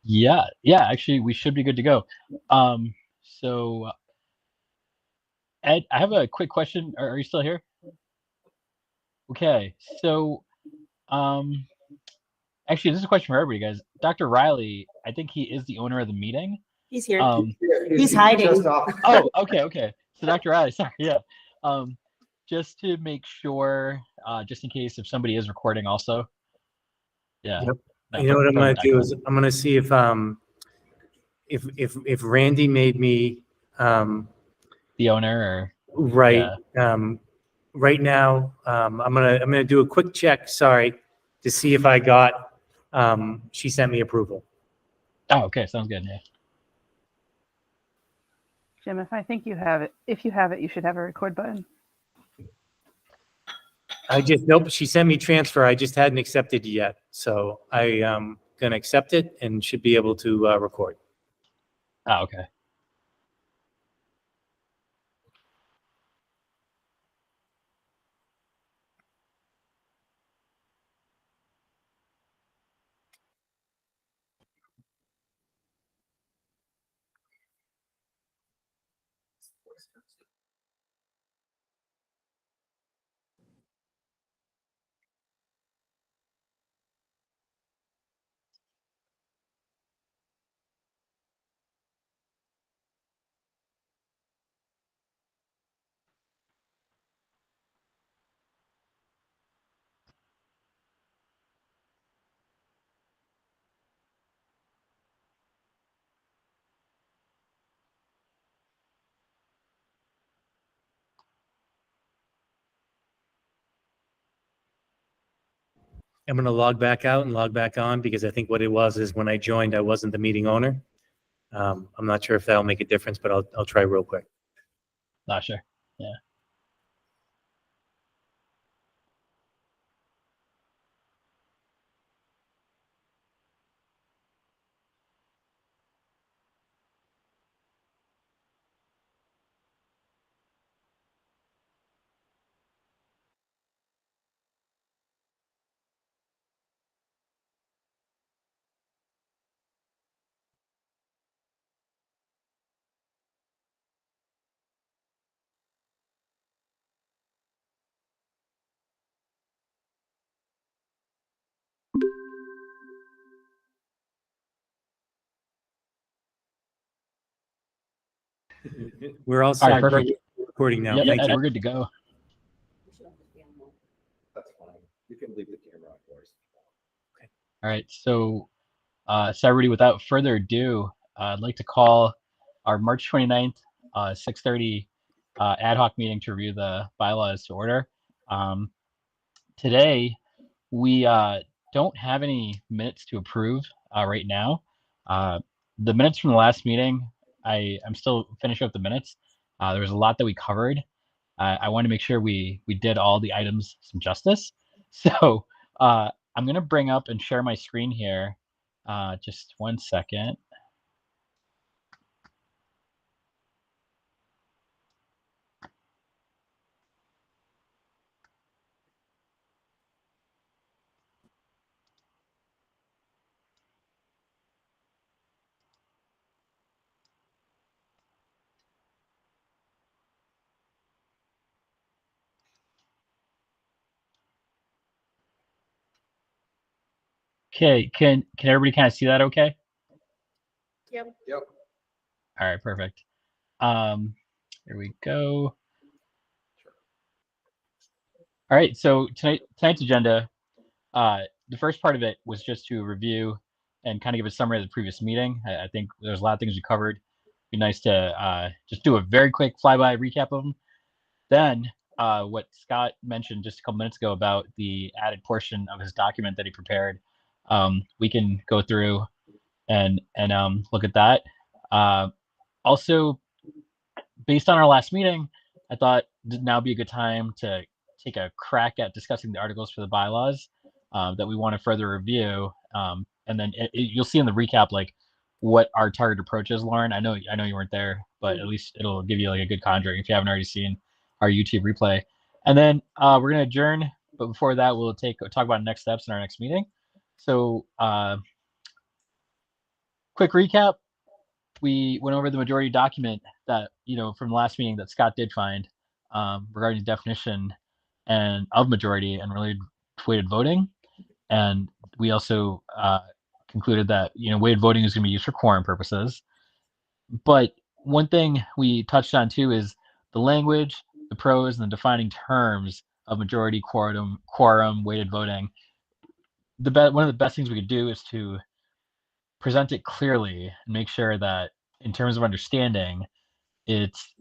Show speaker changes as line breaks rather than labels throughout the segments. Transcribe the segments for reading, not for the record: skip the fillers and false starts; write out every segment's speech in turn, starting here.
Yeah, actually, we should be good to go. So Ed, I have a quick question. Are you still here? Okay, so um, actually, this is a question for everybody, guys. Dr. Riley, I think he is the owner of the meeting.
He's here.
Um,
He's hiding.
oh, okay. So Dr. Riley, sorry, yeah. Um, just to make sure, just in case if somebody is recording also. Yeah.
Yep.
No,
You know what I'm going to do
icon.
is I'm going to see if Randy made me
the owner or
right.
Yeah.
Right now, I'm gonna do a quick check. Sorry, to see if I got. She sent me approval.
Oh, okay, sounds good. Yeah.
Jim, if I think you have it, if you have it, you should have a record button.
Nope. She sent me transfer. I just hadn't accepted yet, so I am gonna accept it and should be able to record.
Oh, okay.
I'm going to log back out and log back on because I think what it was is when I joined, I wasn't the meeting owner. I'm not sure if that'll make a difference, but I'll try real quick.
Not sure. Yeah.
We're all set.
All right, perfect.
Recording now.
Yep,
Thank you.
we're good to go.
That's fine. You can leave the camera on, boys.
Okay.
All right, so everybody, without further ado, I'd like to call our March 29th, 6:30 ad hoc meeting to review the bylaws to order. Today, we don't have any minutes to approve right now. The minutes from the last meeting, I'm still finishing up the minutes. There was a lot that we covered. I want to make sure we did all the items some justice. So I'm going to bring up and share my screen here. Just 1 second. Okay, can everybody kind of see that okay?
Yep.
Yep.
All right, perfect. Here we go. All right, so tonight's agenda, the first part of it was just to review and kind of give a summary of the previous meeting. I think there's a lot of things we covered. It'd be nice to just do a very quick flyby recap of them. Then what Scott mentioned just a couple minutes ago about the added portion of his document that he prepared, we can go through and look at that. Also, based on our last meeting, I thought now be a good time to take a crack at discussing the articles for the bylaws that we want to further review. And then you'll see in the recap like what our target approach is, Lauren. I know you weren't there, but at least it'll give you like a good conjuring if you haven't already seen our YouTube replay. And then we're gonna adjourn, but before that, we'll talk about next steps in our next meeting. So quick recap. We went over the majority document that, from the last meeting that Scott did find regarding the definition and of majority and related to weighted voting. And we also concluded that, weighted voting is going to be used for quorum purposes. But one thing we touched on too is the language, the pros, and the defining terms of majority, quorum, weighted voting. One of the best things we could do is to present it clearly and make sure that in terms of understanding, it's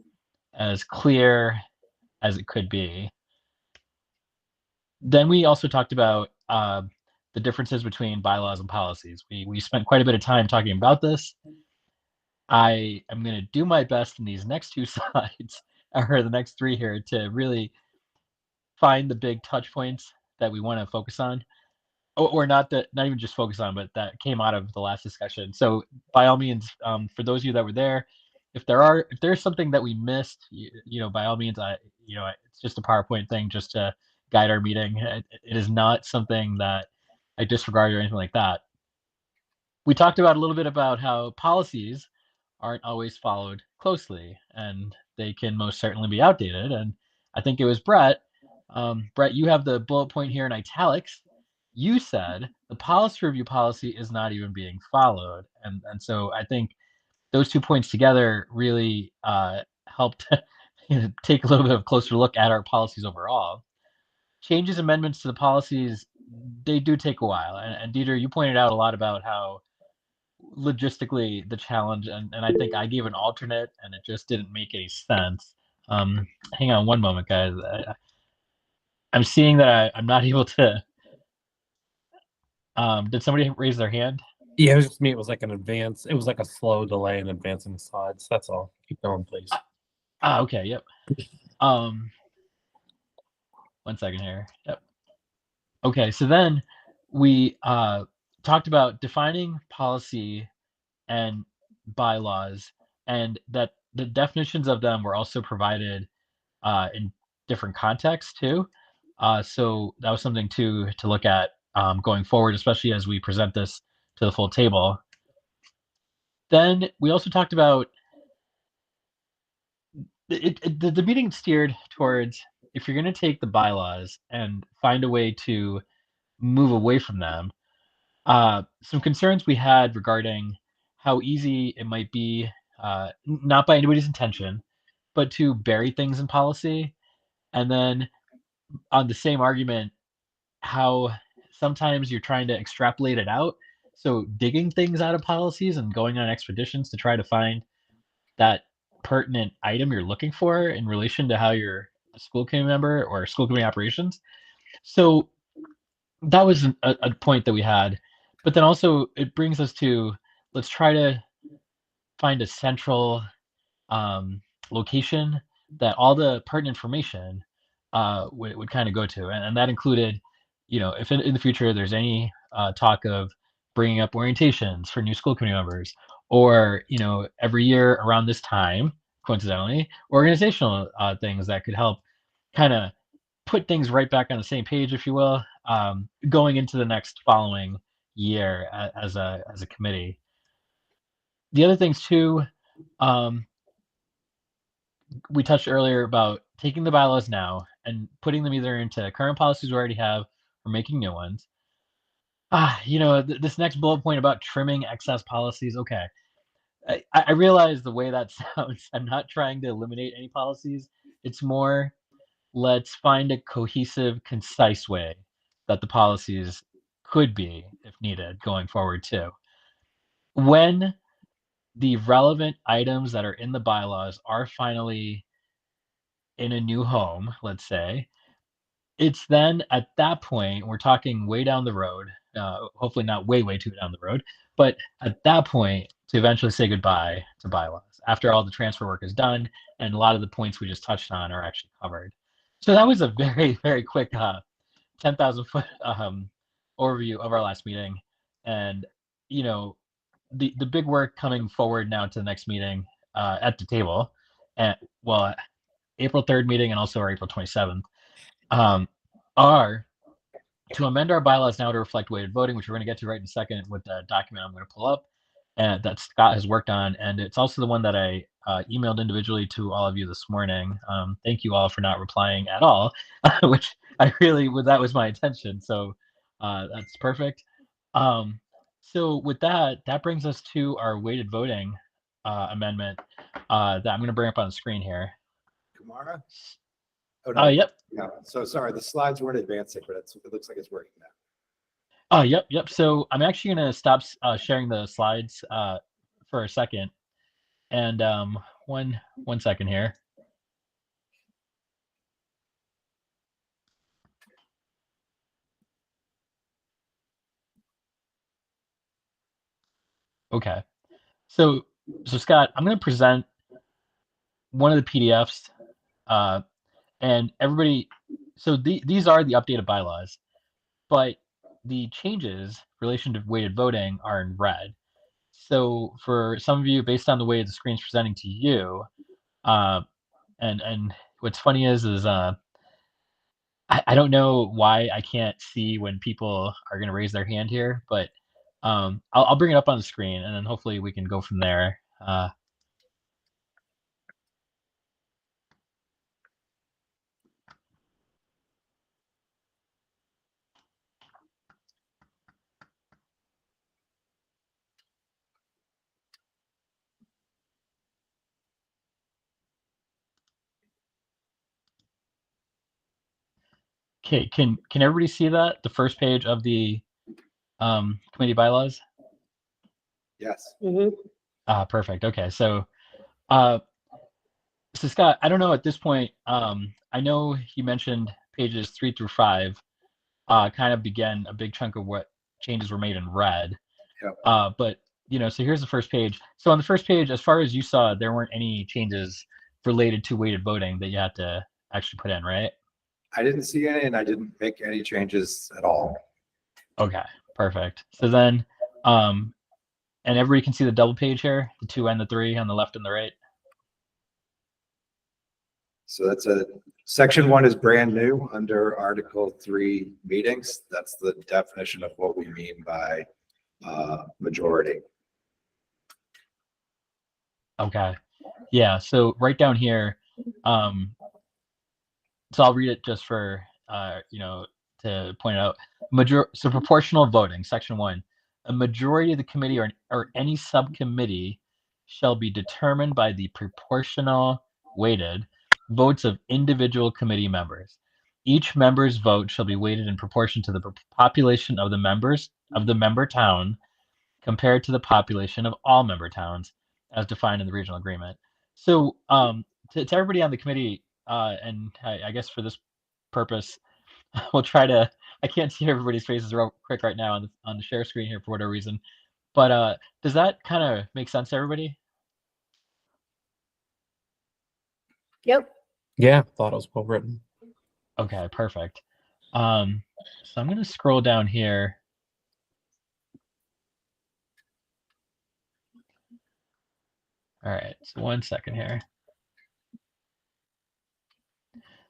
as clear as it could be. Then we also talked about the differences between bylaws and policies. We spent quite a bit of time talking about this. I am going to do my best in these next two slides, or the next three here, to really find the big touch points that we want to focus on. Or not even just focus on, but that came out of the last discussion. So by all means, for those of you that were there, if there's something that we missed, by all means, it's just a PowerPoint thing just to guide our meeting. It is not something that I disregard or anything like that. We talked about a little bit about how policies aren't always followed closely, and they can most certainly be outdated. And I think it was Brett. Brett, you have the bullet point here in italics. You said the policy review policy is not even being followed. And so I think those 2 points together really helped take a little bit of a closer look at our policies overall. Changes, amendments to the policies, they do take a while. And Dieter, you pointed out a lot about how logistically the challenge, and I think I gave an alternate and it just didn't make any sense. Hang on one moment, guys. I'm seeing that I'm not able to. Did somebody raise their hand?
Yeah, it was just me. It was like an advance. It was like a slow delay in advancing the slides. That's all. Keep going, please.
Okay. Yep. 1 second here. Yep. Okay. So then we talked about defining policy and bylaws, and that the definitions of them were also provided in different contexts too. So that was something to look at going forward, especially as we present this to the full table. Then we also talked about the meeting steered towards, if you're going to take the bylaws and find a way to move away from them, some concerns we had regarding how easy it might be, not by anybody's intention, but to bury things in policy. And then on the same argument, how sometimes you're trying to extrapolate it out. So digging things out of policies and going on expeditions to try to find that pertinent item you're looking for in relation to how you're a school committee member or school committee operations. So that was a point that we had. But then also it brings us to, let's try to find a central location that all the pertinent information would kind of go to. And that included, if in the future there's any talk of bringing up orientations for new school committee members, or, every year around this time, coincidentally, organizational things that could help kind of put things right back on the same page, if you will, going into the next following year as a committee. The other things too, we touched earlier about taking the bylaws now and putting them either into current policies we already have or making new ones. This next bullet point about trimming excess policies. Okay. I realize the way that sounds. I'm not trying to eliminate any policies. It's more, let's find a cohesive, concise way that the policies could be, if needed, going forward too. When the relevant items that are in the bylaws are finally in a new home, let's say, it's then at that point, we're talking way down the road, hopefully not way too down the road, but at that point to eventually say goodbye to bylaws after all the transfer work is done and a lot of the points we just touched on are actually covered. So that was a very, very quick 10,000 foot overview of our last meeting. And, the big work coming forward now to the next meeting at the table, and April 3rd meeting and also our April 27th, are to amend our bylaws now to reflect weighted voting, which we're going to get to right in a second with the document I'm going to pull up, and that Scott has worked on, and it's also the one that I emailed individually to all of you this morning. Thank you all for not replying at all, which I really, that was my intention. So that's perfect. So with that, that brings us to our weighted voting amendment that I'm going to bring up on the screen here.
Kamara? Oh, no.
Yep.
Yeah, so sorry, the slides weren't advancing, but it looks like it's working now.
Yep. So I'm actually going to stop sharing the slides for a second. And one second here. Okay. So Scott, I'm going to present one of the PDFs, and everybody. So these are the updated bylaws, but the changes in relation to weighted voting are in red. So for some of you, based on the way the screen's presenting to you, and what's funny is I don't know why I can't see when people are going to raise their hand here, but I'll bring it up on the screen, and then hopefully we can go from there. Okay, can everybody see that? The first page of the committee bylaws?
Yes.
Perfect. Okay, so Scott, I don't know at this point. I know you mentioned pages 3 through 5 kind of began a big chunk of what changes were made in red.
Yep.
But so here's the first page. So on the first page, as far as you saw, there weren't any changes related to weighted voting that you had to actually put in, right?
I didn't see any, and I didn't make any changes at all.
Okay, perfect. So then, and everybody can see the double page here, the 2 and the 3 on the left and the right.
So that's section 1 is brand new under Article 3 meetings. That's the definition of what we mean by majority.
Okay. Yeah, so right down here, so I'll read it just for to point out. So proportional voting, section 1. A majority of the committee or any subcommittee shall be determined by the proportional weighted votes of individual committee members. Each member's vote shall be weighted in proportion to the population of the members of the member town compared to the population of all member towns as defined in the regional agreement. So to everybody on the committee, and I guess for this purpose, we'll try to, I can't see everybody's faces real quick right now on the share screen here for whatever reason, but does that kind of make sense to everybody?
Yep.
Yeah, thought it was well written.
Okay, perfect. So I'm going to scroll down here. All right, so 1 second here.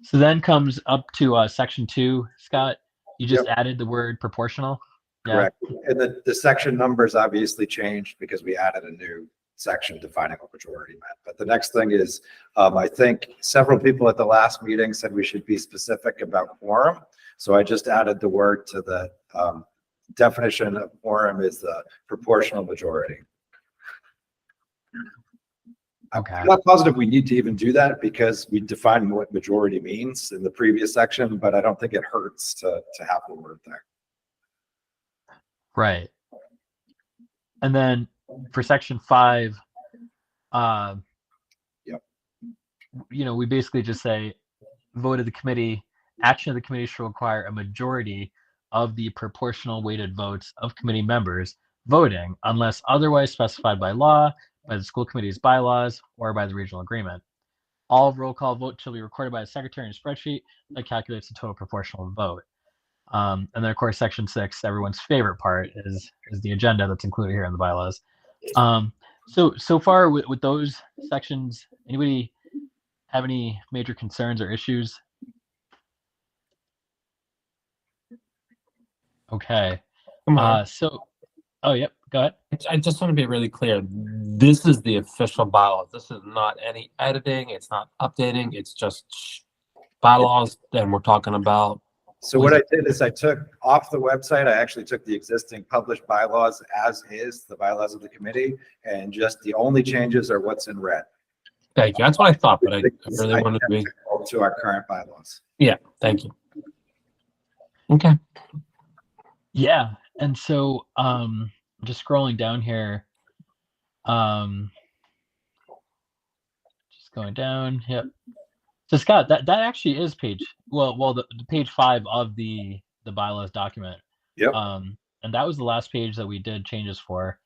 So then comes up to section 2, Scott. You just added the word proportional.
Correct. And the section numbers obviously changed because we added a new section defining what majority meant. But the next thing is, I think several people at the last meeting said we should be specific about quorum. So I just added the word to the definition of quorum is the proportional majority.
Okay.
I'm not positive we need to even do that because we defined what majority means in the previous section, but I don't think it hurts to have the word there.
Right. And then for section 5, we basically just say vote of the committee, action of the committee shall require a majority of the proportional weighted votes of committee members voting unless otherwise specified by law, by the school committee's bylaws, or by the regional agreement. All roll call votes shall be recorded by the secretary in a spreadsheet that calculates the total proportional vote. And then, of course, section 6, everyone's favorite part, is the agenda that's included here in the bylaws. So far with those sections, anybody have any major concerns or issues? Okay. Oh, yep. go ahead.
I just want to be really clear. This is the official bylaws. This is not any editing. It's not updating. It's just bylaws. Then we're talking about.
So what I did is I took off the website, I actually took the existing published bylaws as is, the bylaws of the committee, and just the only changes are what's in red.
Thank you. That's what I thought, but I really wanted to be.
To our current bylaws.
Yeah. Thank you. Okay.
Yeah, and so just scrolling down here, just going down. Yep. So Scott, that actually is page the page 5 of the bylaws document.
Yep.
And that was the last page that we did changes for,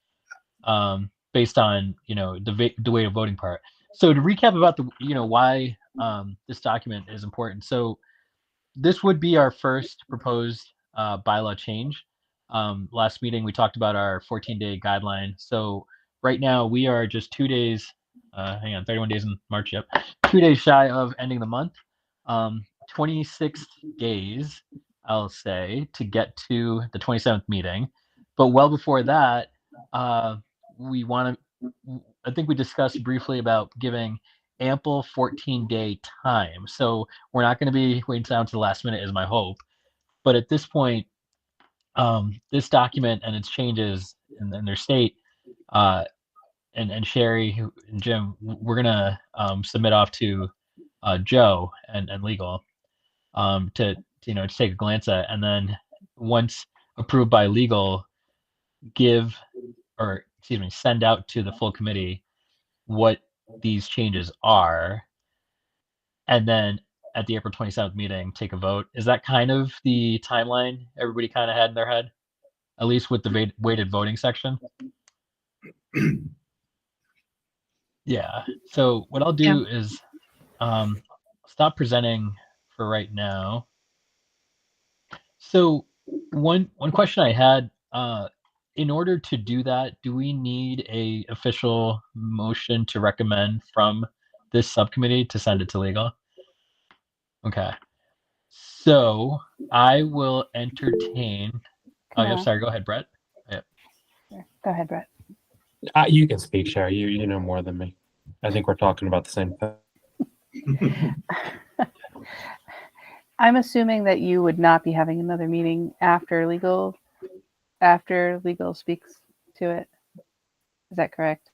based on the way of voting part. So to recap about the why this document is important. So this would be our first proposed bylaw change. Last meeting we talked about our 14-day guideline. So right now we are just 2 days. 31 days in March. Yep, 2 days shy of ending the month. 26 days, I'll say, to get to the 27th meeting. But well before that, we want to. I think we discussed briefly about giving ample 14-day time. So we're not going to be waiting down to the last minute, is my hope. But at this point, this document and its changes and their state, and Sherry and Jim, we're gonna submit off to Joe and legal to take a glance at, and then once approved by legal, send out to the full committee what these changes are, and then at the April 27th meeting take a vote. Is that kind of the timeline everybody kind of had in their head, at least with the weighted voting section? Yeah. So what I'll do is stop presenting for right now. So one question I had, in order to do that, do we need a official motion to recommend from this subcommittee to send it to legal? Okay. So I will entertain. Oh, yeah. Sorry. Go ahead, Brett. Yep.
Go ahead, Brett.
You can speak, Sherry. You know more than me. I think we're talking about the same thing.
I'm assuming that you would not be having another meeting after legal speaks to it. Is that correct?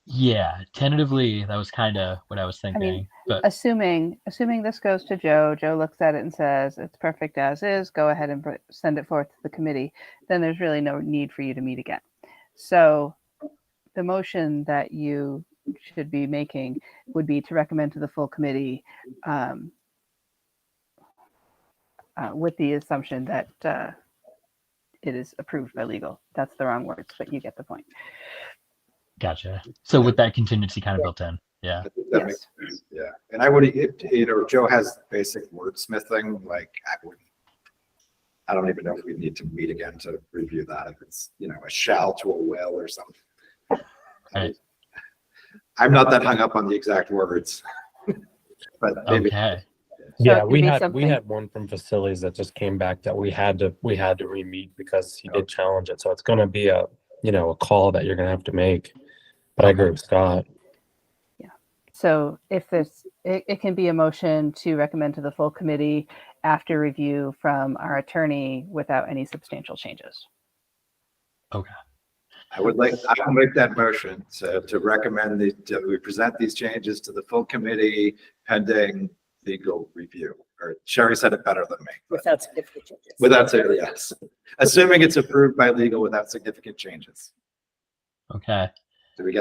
Yeah, tentatively, that was kind of what I was thinking.
I mean,
but
assuming this goes to Joe, Joe looks at it and says it's perfect as is, go ahead and send it forth to the committee, then there's really no need for you to meet again. So the motion that you should be making would be to recommend to the full committee with the assumption that it is approved by legal. That's the wrong words, but you get the point.
Gotcha. So with that contingency kind of built in. Yeah.
That makes sense. Yeah. And I would, Joe has basic wordsmithing, like I don't even know if we need to meet again to review that. If it's, a shall to a will or something.
Right.
I'm not that hung up on the exact words, but maybe.
Okay.
Yeah, we had one from facilities that just came back that we had to re-meet because he did challenge it. So it's going to be a call that you're going to have to make. But I agree with Scott.
Yeah. So if it can be a motion to recommend to the full committee after review from our attorney without any substantial changes.
Okay.
I will make that motion to recommend we present these changes to the full committee pending legal review. Or Sherry said it better than me.
Without significant changes.
Yes. Assuming it's approved by legal without significant changes.
Okay.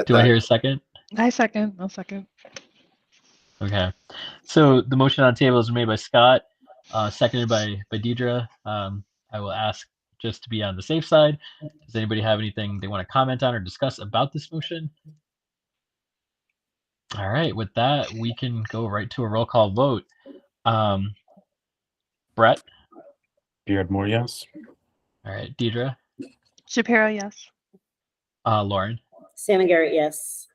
Do
I hear a second?
I'll second.
Okay. So the motion on the table is made by Scott, seconded by Deidre. I will ask, just to be on the safe side, does anybody have anything they want to comment on or discuss about this motion? All right. With that, we can go right to a roll call vote. Brett?
Beardmore, yes.
All right. Deidre?
Shapiro, yes.
Lauren?
Sam and Garrett, yes.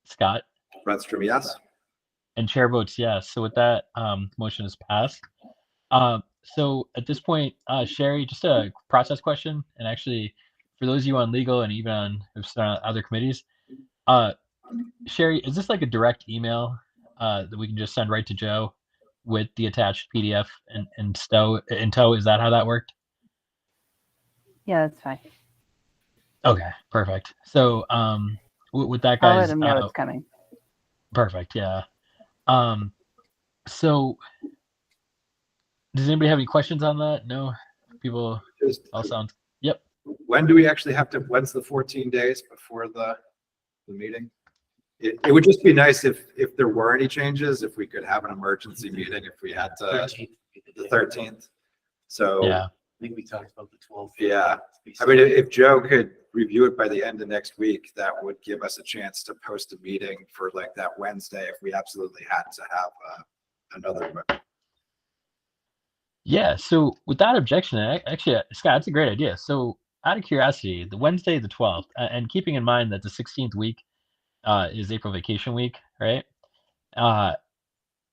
Scott?
Renstrom, yes.
And chair votes yes. So with that, motion is passed. So at this point, Sherry, just a process question, and actually for those of you on legal and even on other committees, Sherry, is this like a direct email that we can just send right to Joe with the attached PDF and in tow? Is that how that worked?
Yeah, that's fine.
Okay, perfect. So with that,
I'll let
guys,
him know it's coming.
perfect. Yeah. So does anybody have any questions on that? No? People
Just,
all sound. Yep.
when do we actually have to, when's the 14 days before the meeting? It would just be nice if there were any changes, if we could have an emergency meeting, if we had to,
13th.
the 13th. So,
Yeah.
I think we talked about the 12th.
yeah. I mean, if Joe could review it by the end of next week, that would give us a chance to post a meeting for like that Wednesday if we absolutely had to have another one.
Yeah. So without objection, actually, Scott, that's a great idea. So out of curiosity, the Wednesday, the 12th, and keeping in mind that the 16th week is April vacation week, right?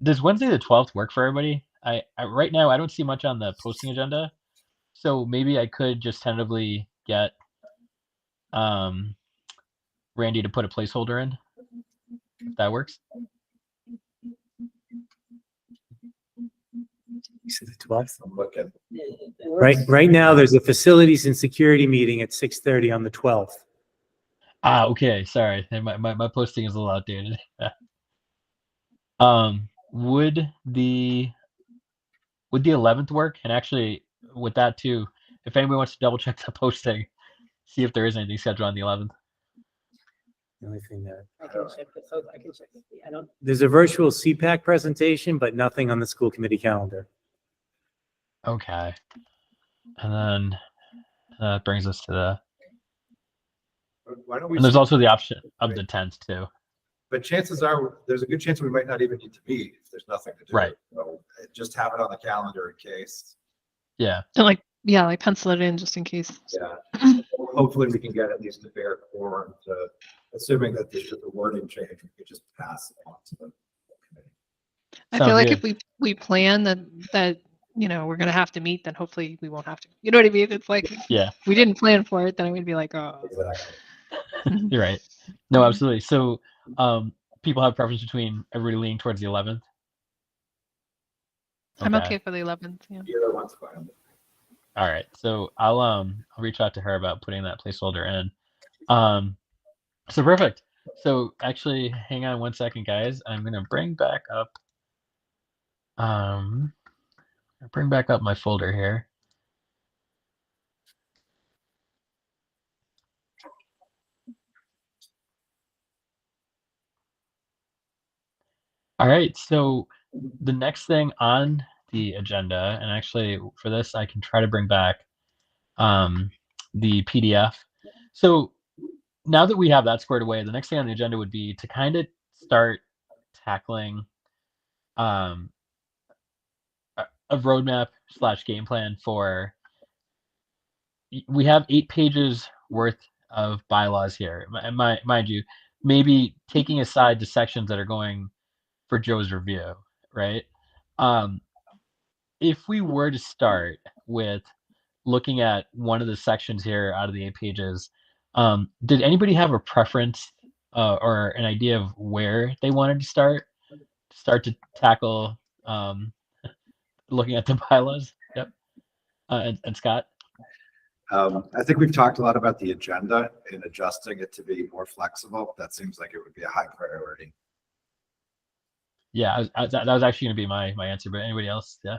Does Wednesday the 12th work for everybody? I right now I don't see much on the posting agenda, so maybe I could just tentatively get Randy to put a placeholder in. If that works.
You said the 12th?
I'm looking.
Right now, there's a facilities and security meeting at 6:30 on the 12th.
Okay. Sorry, my posting is a little outdated. Would the 11th work? And actually, with that too, if anybody wants to double check the posting, see if there is anything scheduled on the 11th.
The only thing that
I can check this. Oh, I can check. I don't.
there's a virtual CPAC presentation, but nothing on the school committee calendar.
Okay. And then that brings us to the.
Why don't we?
And there's also the option of the 10th too.
But chances are, there's a good chance we might not even need to meet if there's nothing to do.
Right.
So just have it on the calendar in case.
Yeah.
So like pencil it in just in case.
Yeah. Hopefully we can get at least a fair quorum to, assuming that there's just a wording change, we could just pass it on to the committee.
I
Sounds
feel like
good.
if we plan that we're gonna have to meet, then hopefully we won't have to. You know what I mean? It's like
Yeah.
if we didn't plan for it, then I'm gonna be like, oh.
Exactly.
You're right. No, absolutely. So people have preference between everybody leaning towards the 11th.
I'm okay for the 11th. Yeah.
Either one's fine.
All right. So I'll reach out to her about putting that placeholder in. So perfect. So actually, hang on one second, guys. I'm gonna bring back up my folder here. All right. So the next thing on the agenda, and actually for this, I can try to bring back the PDF. So now that we have that squared away, the next thing on the agenda would be to kind of start tackling a roadmap / game plan for. We have 8 pages worth of bylaws here, and mind you, maybe taking aside the sections that are going for Joe's review, right? If we were to start with looking at one of the sections here out of the 8 pages, did anybody have a preference or an idea of where they wanted to start to tackle looking at the bylaws? Yep. And Scott?
I think we've talked a lot about the agenda and adjusting it to be more flexible. That seems like it would be a high priority.
Yeah, that was actually going to be my answer, but anybody else? Yeah.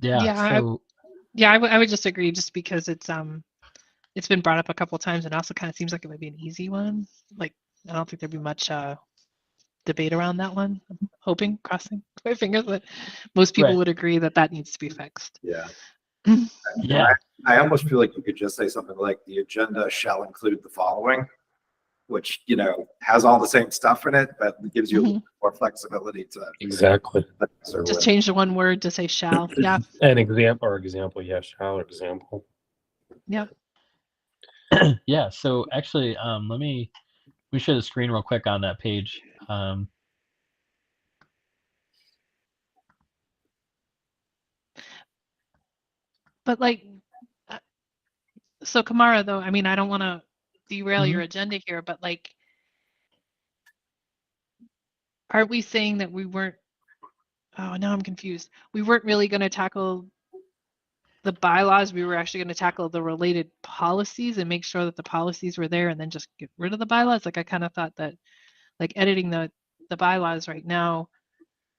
Yeah,
So
I would just agree, just because it's been brought up a couple of times, and also kind of seems like it might be an easy one. Like I don't think there'd be much debate around that one. I'm hoping, crossing my fingers, that most people
Right.
would agree that needs to be fixed.
Yeah.
Yeah.
I almost feel like you could just say something like the agenda shall include the following, which, has all the same stuff in it, but it gives you a little bit more flexibility to.
Exactly.
Just change the one word to say shall. Yeah.
An example, yeah, shall, example.
Yeah.
Yeah. So actually, let me share the screen real quick on that page.
But like, So Kamara, though, I mean, I don't want to derail your
Mhm.
agenda here, but like, are we saying that we weren't? Oh, now I'm confused. We weren't really going to tackle the bylaws. We were actually going to tackle the related policies and make sure that the policies were there, and then just get rid of the bylaws. Like I kind of thought that, like editing the bylaws right now,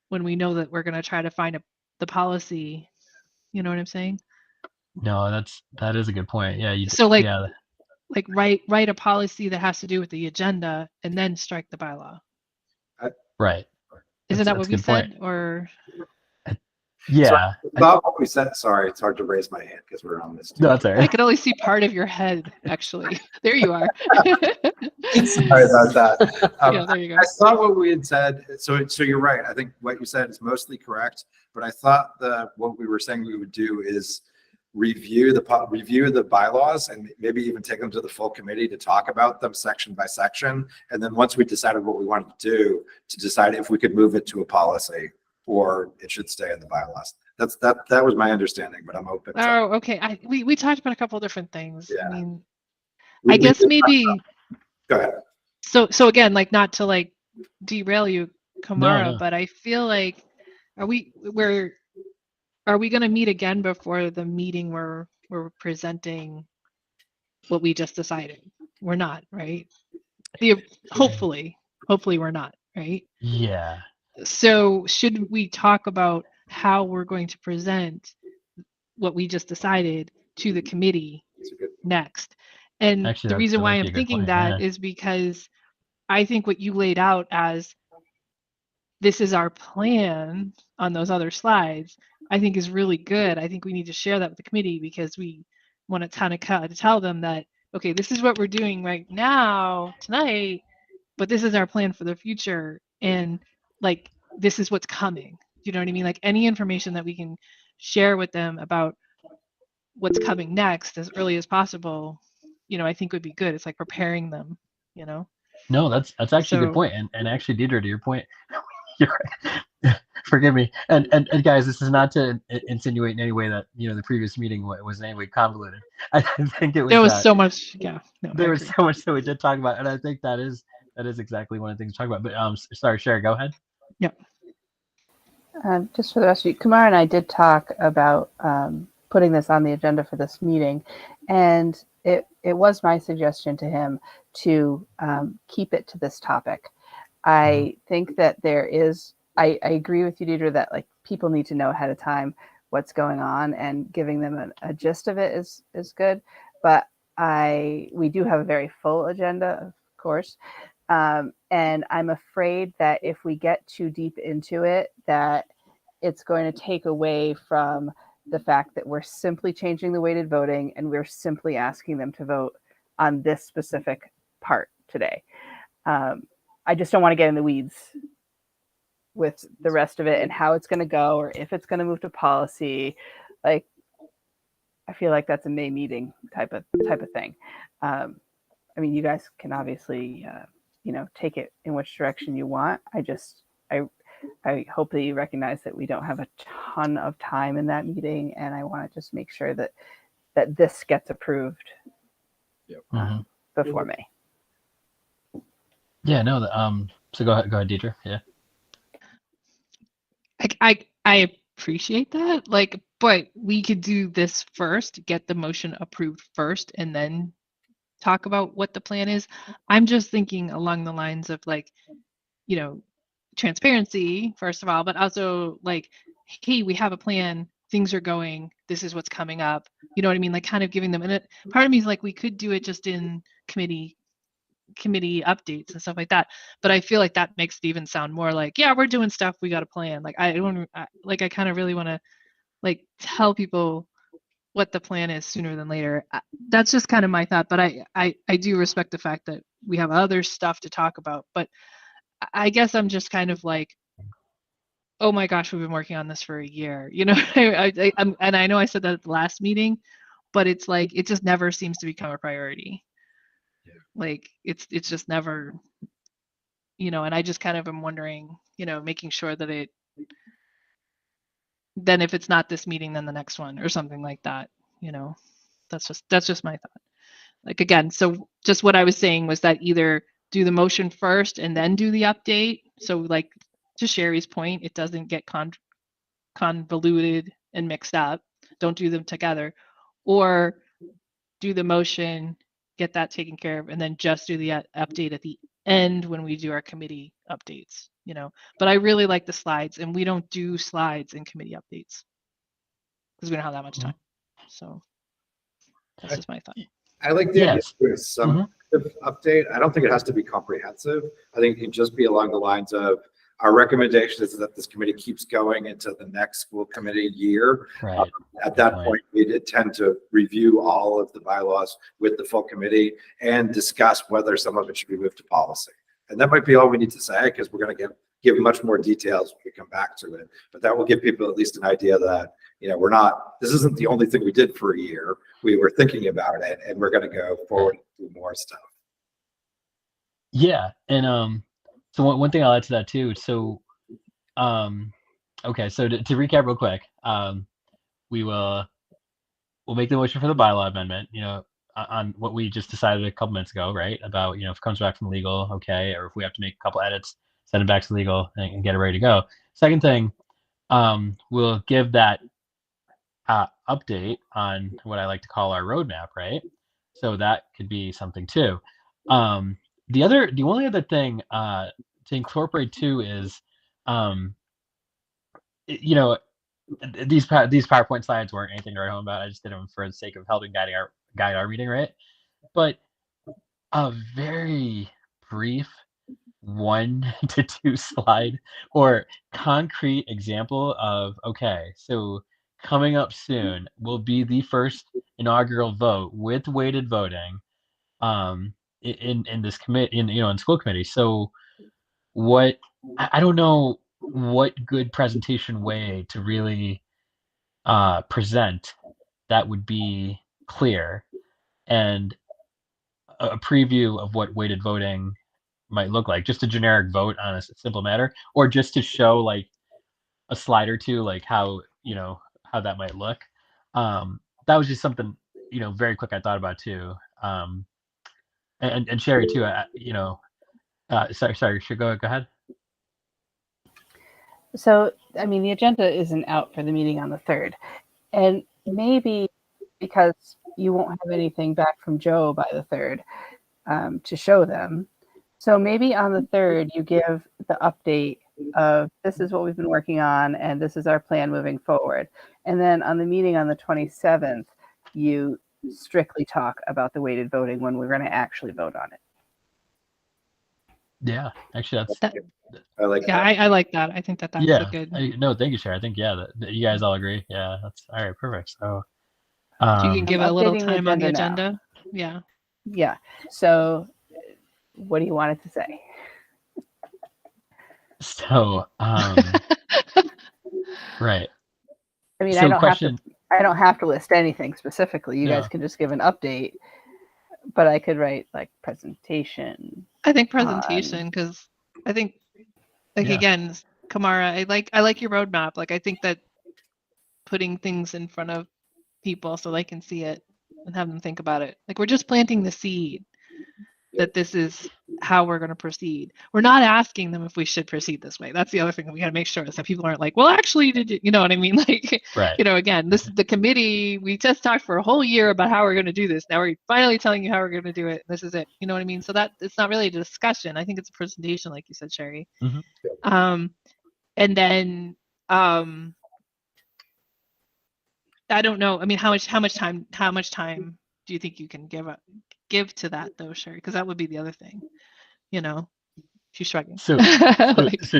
when we know that we're going to try to find the policy. You know what I'm saying?
No, that is a good point. Yeah,
So like
yeah,
write a policy that has to do with the agenda and then strike the bylaw.
right.
Isn't that
That's
what
a
we
good point.
said? Or
Yeah.
About what we said, sorry, it's hard to raise my hand because we're on this.
No, that's all
I
right.
could only see part of your head, actually. There you are.
Sorry about that.
Yeah, there you go.
I thought what we had said, so you're right. I think what you said is mostly correct, but I thought what we were saying we would do is review the bylaws and maybe even take them to the full committee to talk about them section by section. And then once we decided what we wanted to do, to decide if we could move it to a policy or it should stay in the bylaws. That was my understanding, but I'm open.
Oh, okay. We talked about a couple of different things.
Yeah.
I mean,
We-
I
we
guess
did-
maybe
Go ahead.
so again, like not to like derail you, Kamara,
no.
but I feel like are we going to meet again before the meeting where we're presenting what we just decided? We're not, right? Hopefully we're not, right?
Yeah.
So should we talk about how we're going to present what we just decided to the committee
That's a good-
next? And
Actually,
the reason
that
why
might
I'm
be a good
thinking
point,
that
yeah.
is because I think what you laid out as this is our plan on those other slides, I think is really good. I think we need to share that with the committee because we want to kind of tell them that, okay, this is what we're doing right now tonight, but this is our plan for the future. And like, this is what's coming. You know what I mean? Like any information that we can share with them about what's coming next as early as possible, I think would be good. It's like preparing them,
No, that's actually a good
So-
point. And actually, Deidre, to your point, you're right. Forgive me. And guys, this is not to insinuate in any way that the previous meeting was in any way convoluted. I think it was.
There was so much, yeah. No,
there
I
was
agree.
so much that we did talk about, and I think that is exactly one of the things to talk about. But sorry, Sherry, go ahead.
Just for the rest of you, Kumar and I did talk about putting this on the agenda for this meeting, and it was my suggestion to him to keep it to this topic. I think that I agree with you, Deidre, that like people need to know ahead of time what's going on, and giving them a gist of it is good. But we do have a very full agenda, of course. And I'm afraid that if we get too deep into it, that it's going to take away from the fact that we're simply changing the weighted voting and we're simply asking them to vote on this specific part today. I just don't want to get in the weeds with the rest of it and how it's going to go, or if it's going to move to policy. Like, I feel like that's a May meeting type of thing. I mean, you guys can obviously, take it in which direction you want. I hope that you recognize that we don't have a ton of time in that meeting, and I want to just make sure that this gets approved before May.
Yeah, no. So go ahead, Deidre. Yeah.
I appreciate that. Like, but we could do this first, get the motion approved first, and then talk about what the plan is. I'm just thinking along the lines of like, transparency, first of all, but also like, hey, we have a plan, things are going, this is what's coming up. You know what I mean? Like kind of giving them, and part of me is like, we could do it just in committee updates and stuff like that. But I feel like that makes it even sound more like, yeah, we're doing stuff, we got a plan. Like I kind of really want to like tell people what the plan is sooner than later. That's just kind of my thought, but I do respect the fact that we have other stuff to talk about. But I guess I'm just kind of like, oh my gosh, we've been working on this for a year, and I know I said that at the last meeting, but it's like it just never seems to become a priority.
Yeah.
Like it's just never, and I just kind of am wondering, making sure that then if it's not this meeting, then the next one or something like that, That's just my thought. Like, again, so just what I was saying was that either do the motion first and then do the update. So like to Sherry's point, it doesn't get convoluted and mixed up. Don't do them together. Or do the motion, get that taken care of, and then just do the update at the end when we do our committee updates, you know. But I really like the slides, and we don't do slides in committee updates because we don't have that much time. So that's just my thought.
I like the idea
Yes.
of doing some update. I don't think it has to be comprehensive. I think it can just be along the lines of our recommendation is that this committee keeps going into the next school committee year.
Right.
At that point, we did tend to review all of the bylaws with the full committee and discuss whether some of it should be moved to policy. And that might be all we need to say, because we're going to give much more details when we come back to it. But that will give people at least an idea that, you know, this isn't the only thing we did for a year. We were thinking about it, and we're going to go forward and do more stuff.
Yeah. And so one thing I'll add to that too. So, okay. So to recap real quick, we'll make the motion for the bylaw amendment, you know, on what we just decided a couple minutes ago, right? About, you know, if it comes back from legal, okay, or if we have to make a couple edits, send it back to legal and get it ready to go. Second thing, we'll give that update on what I like to call our roadmap, right? So that could be something too. The only other thing to incorporate too is, you know, these PowerPoint slides weren't anything to write home about. I just did them for the sake of helping guide our reading, right? But a very brief 1 to 2 slide or concrete example of, okay, so coming up soon will be the first inaugural vote with weighted voting in this committee, in school committee. So I don't know what good presentation way to really present that would be clear and a preview of what weighted voting might look like. Just a generic vote on a simple matter, or just to show like a slide or two, like how that might look. That was just something, very quick I thought about too. And Sherry too. Sorry, go ahead.
So, I mean, the agenda isn't out for the meeting on the 3rd. And maybe because you won't have anything back from Joe by the 3rd to show them. So maybe on the 3rd, you give the update of this is what we've been working on and this is our plan moving forward. And then on the meeting on the 27th, you strictly talk about the weighted voting when we're going to actually vote on it.
Yeah, actually,
I like that.
I like that. I think that's a good.
No, thank you, Sherry. I think that you guys all agree. Yeah, that's all right. Perfect. So
you can give a little
updating the
time on the
agenda
agenda.
Yeah. So what do you want it to say?
So right.
I mean,
So
I don't have to list anything specifically. You guys can just give an update, but I could write like presentation.
I think presentation, because I think again, Kamara, I like your roadmap. Like I think that putting things in front of people so they can see it and have them think about it. Like we're just planting the seed that this is how we're going to proceed. We're not asking them if we should proceed this way. That's the other thing that we got to make sure is that people aren't like, well, actually, did you know what I mean? Like,
right.
Again, this is the committee. We just talked for a whole year about how we're going to do this. Now we're finally telling you how we're going to do it. This is it. You know what I mean? So that it's not really a discussion. I think it's a presentation, like you said, Sherry.
Mm-hmm.
And then I don't know. I mean, how much time do you think you can give to that though, Sherry? Because that would be the other thing. She's shrugging.
So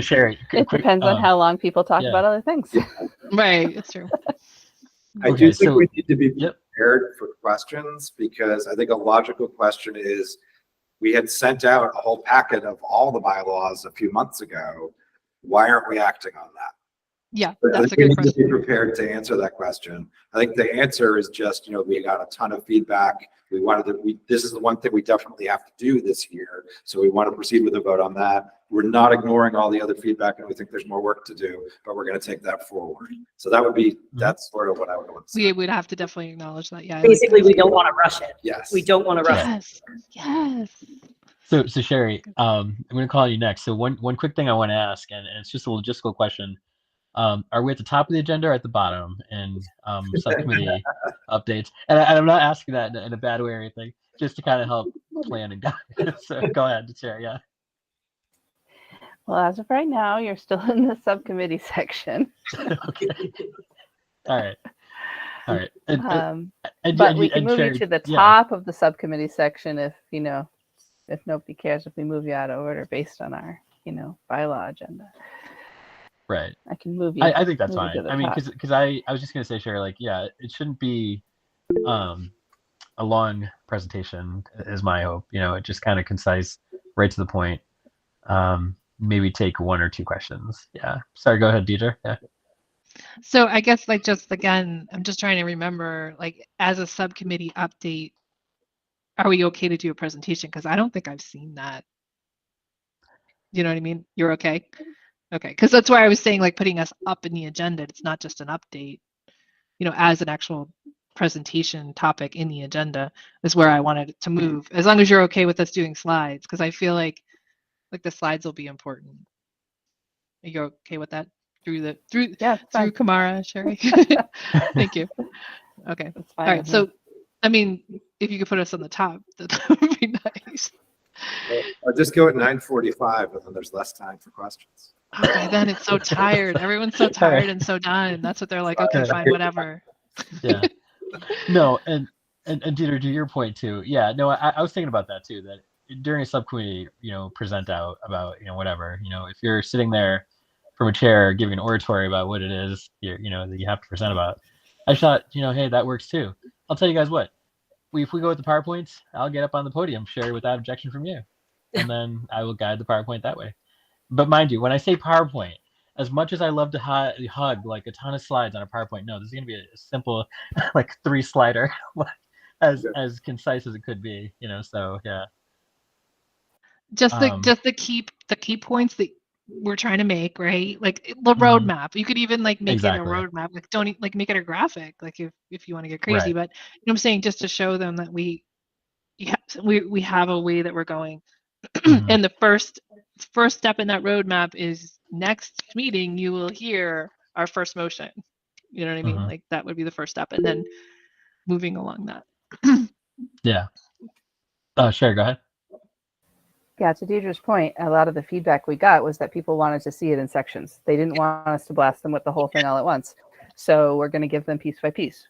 Sherry,
it depends on how long people talk about other things.
Right, it's true.
I do think we need to be prepared for questions, because I think a logical question is, we had sent out a whole packet of all the bylaws a few months ago. Why aren't we acting on that?
Yeah,
But I
that's a
think we
good
need to
question.
be prepared to answer that question. I think the answer is just, we got a ton of feedback. We wanted to, this is the one thing we definitely have to do this year. So we want to proceed with a vote on that. We're not ignoring all the other feedback, and we think there's more work to do, but we're going to take that forward. So that would be, that's sort of what I would want to say.
We would have to definitely acknowledge that. Yeah. I like
Basically,
that.
we don't want to rush it.
Yes.
We don't want to rush it.
Yes. Yes.
So Sherry, I'm going to call you next. So one quick thing I want to ask, and it's just a logistical question. Are we at the top of the agenda or at the bottom in subcommittee updates? And I'm not asking that in a bad way or anything, just to kind of help plan and guide. So go ahead, Sherry. Yeah.
Well, as of right now, you're still in the subcommittee section.
Okay. All right.
But we can move you to the
yeah.
top of the subcommittee section if nobody cares if we move you out of order based on our, bylaw agenda.
Right.
I can move you.
I think that's
move you
fine.
to the
I mean,
top.
because I was just gonna say, Sherry, like, yeah, it shouldn't be a long presentation is my hope. It just kind of concise, right to the point. Maybe take one or two questions. Yeah. Sorry, go ahead, Deidre. Yeah.
So I guess just again, I'm just trying to remember, as a subcommittee update, are we okay to do a presentation? Because I don't think I've seen that. You know what I mean? You're okay? Okay. Because that's why I was saying, putting us up in the agenda. It's not just an update, as an actual presentation topic in the agenda is where I wanted it to move. As long as you're okay with us doing slides, because I feel like the slides will be important. Are you okay with that? Through Kamara, Sherry. Thank you. Okay.
That's fine.
All right. So, I mean, if you could put us on the top, that would be nice.
Or just go at 9:45, and then there's less time for questions.
Oh, by then it's so tired. Everyone's so tired and so done. That's what they're like. Okay, fine, whatever.
Yeah. No, and Dieter, to your point too. Yeah. No, I was thinking about that too. That during a subcommittee, present out about whatever. If you're sitting there from a chair giving an oratory about what it is that you have to present about, I thought hey, that works too. I'll tell you guys what. If we go with the PowerPoints, I'll get up on the podium, share without objection from you, and then I will guide the PowerPoint that way. But mind you, when I say PowerPoint, as much as I love to hug like a ton of slides on a PowerPoint, no, this is going to be a simple 3-slider, as concise as it could be, So yeah.
Just the key points that we're trying to make, right? The roadmap. You could even make
Exactly.
it a roadmap. Don't make it a graphic, if you want to get crazy.
Right.
But I'm saying just to show them that we have a way that we're going. And the first step in that roadmap is next meeting you will hear our first motion. You know what I mean? That would be the first step, and then moving along that.
Yeah. Sure, go ahead.
Yeah, to Deidre's point, a lot of the feedback we got was that people wanted to see it in sections. They didn't want us to blast them with the whole thing all at once. So we're going to give them piece by piece.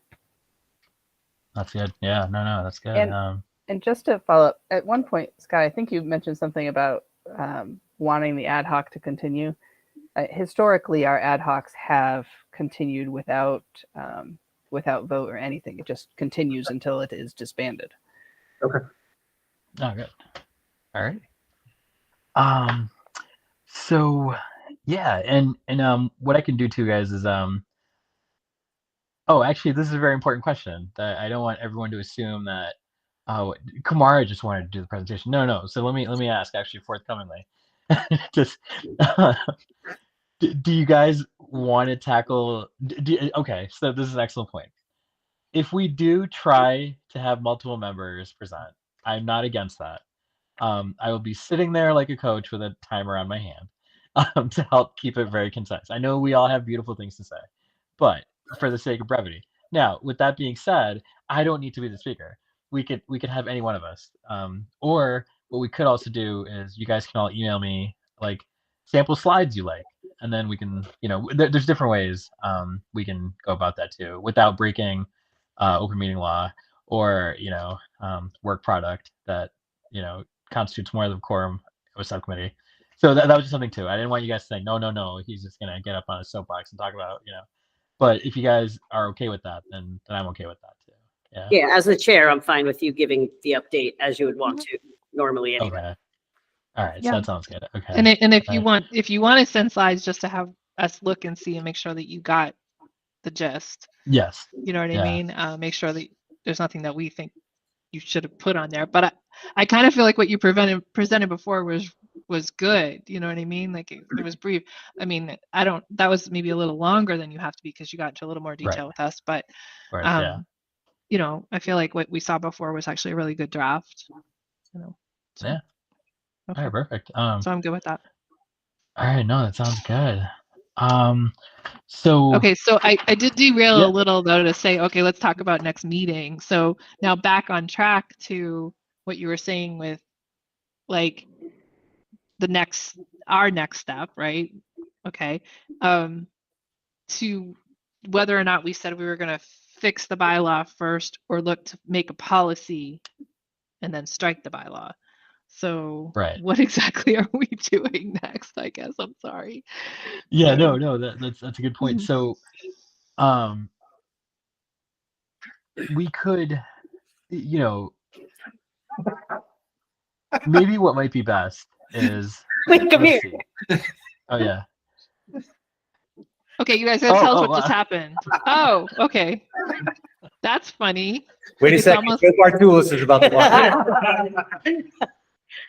That's good. Yeah, no, that's good.
And just to follow up, at one point, Scott, I think you mentioned something about wanting the ad hoc to continue. Historically, our ad hocs have continued without vote or anything. It just continues until it is disbanded.
Okay.
Oh, good. All right. So yeah, and what I can do too, guys, is actually, this is a very important question that I don't want everyone to assume that Kamara just wanted to do the presentation. No. So let me ask actually forthcomingly. Just do you guys want to tackle? Okay, so this is an excellent point. If we do try to have multiple members present, I'm not against that. I will be sitting there like a coach with a timer on my hand to help keep it very concise. I know we all have beautiful things to say, but for the sake of brevity. Now, with that being said, I don't need to be the speaker. We could have any one of us. Or what we could also do is you guys can all email me sample slides you like, and then we can, there's different ways we can go about that too without breaking open meeting law or work product that constitutes more than a quorum of a subcommittee. So that was just something too. I didn't want you guys to think, no, he's just gonna get up on a soapbox and talk about, But if you guys are okay with that, then I'm okay with that too. Yeah.
Yeah, as the chair, I'm fine with you giving the update as you would want to normally anyway.
Okay. All right.
Yeah.
So that sounds good. Okay.
And if you want to send slides just to have us look and see and make sure that you got the gist.
Yes.
You know what I
Yeah.
mean? Make sure that there's nothing that we think you should have put on there. But I kind of feel like what you presented before was good. You know what I mean? Like it was brief. I mean, that was maybe a little longer than you have to be because you got into a little more detail with us. But,
Yeah.
you know, I feel like what we saw before was actually a really good draft. You know. So,
Yeah.
okay.
All right, perfect.
So I'm good with that.
All right, no, that sounds good. So
Okay, so I did derail
Yeah.
a little though to say, okay, let's talk about next meeting. So now back on track to what you were saying with like our next step, right? Okay. To whether or not we said we were going to fix the bylaw first or look to make a policy and then strike the bylaw. So
Right.
what exactly are we doing next? I guess I'm sorry.
Yeah, no, that's a good point. So, we could, you know, maybe what might be best is
Wait, come here.
see. Oh yeah.
Okay, you guys gotta tell us what
wow.
just happened. Oh, okay. That's funny.
Wait a
It's
second.
almost-
Joe Bartulis is about to walk in.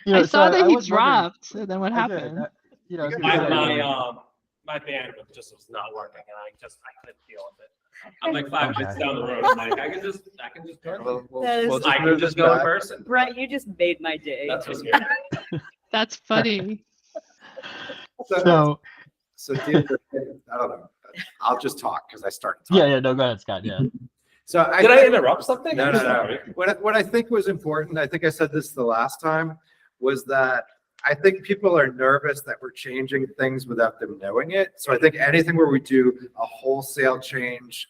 You know,
I saw that
I
he
was wondering-
dropped. So then what
I did,
happened?
you know, I was gonna say,
My bandwidth just was not working, and I couldn't deal with it. I'm like 5
Okay.
minutes down the road. I'm like, I can just go.
That is-
I can just go in person.
Brett, you just made my day.
That's what's good.
That's funny.
so
So Deirdre, I don't know. I'll just talk because I started talking.
yeah, no, go ahead, Scott. Yeah.
So
Did I interrupt something?
No,
I'm
no, no.
sorry.
What I think was important, I think I said this the last time, was that I think people are nervous that we're changing things without them knowing it. So I think anything where we do a wholesale change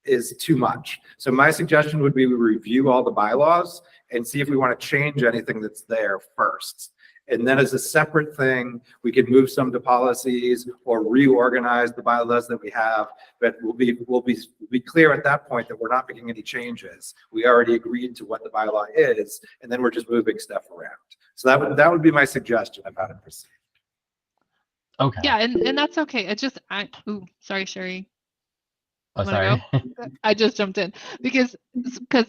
is too much. So my suggestion would be we review all the bylaws and see if we want to change anything that's there first. And then as a separate thing, we could move some to policies or reorganize the bylaws that we have. But we'll be clear at that point that we're not making any changes. We already agreed to what the bylaw is, and then we're just moving stuff around. So that would be my suggestion of how to proceed.
Okay.
Yeah, and that's okay. Sorry, Sherry.
Oh,
Wanna
sorry.
I just jumped in because